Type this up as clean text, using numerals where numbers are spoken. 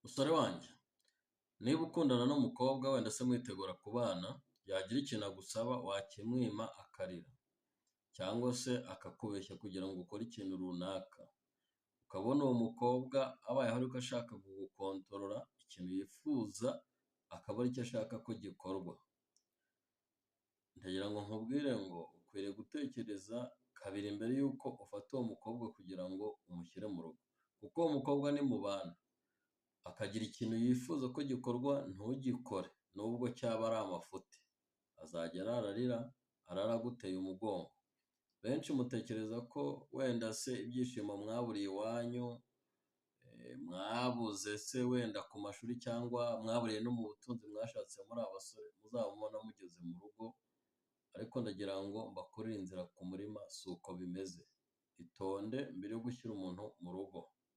Musore wanjye, niba ukundana n'umukobwa wenda se mwitegura kubana, yagira ikintu agusaba wakimwima akarira cyangwa se akakubeshya kugira ngo ukore ikintu runaka, ukabona uwo mukobwa abayeho ariko ashaka kugukontorora, ikintu yifuza akaba aricyo ashaka ko gikorwa. Ndagira ngo nkubwire ngo ukwiriye gutekereza kabiri mbere y'uko ufata uwo mukobwa kugira ngo umushyire mu rugo, kuko uwo mukobwa nimubana akagira ikintu yifuza ko gikorwa ntugikore nubwo cyaba ari amafuti, azajya arara arira, arara aguteye umugongo. Benshi mutekereza ko wenda se ibyishimo mwaburiye iwanyu, mwabuze se wenda ku mashuri cyangwa mwaburiye no mu butunzi mwashatse muri abasore muzabubona mugeze mu rugo, ariko ndagira ngo mbakurire inzira ku murima si uko bimeze. Itonde mbere yo gushyira umuntu mu rugo.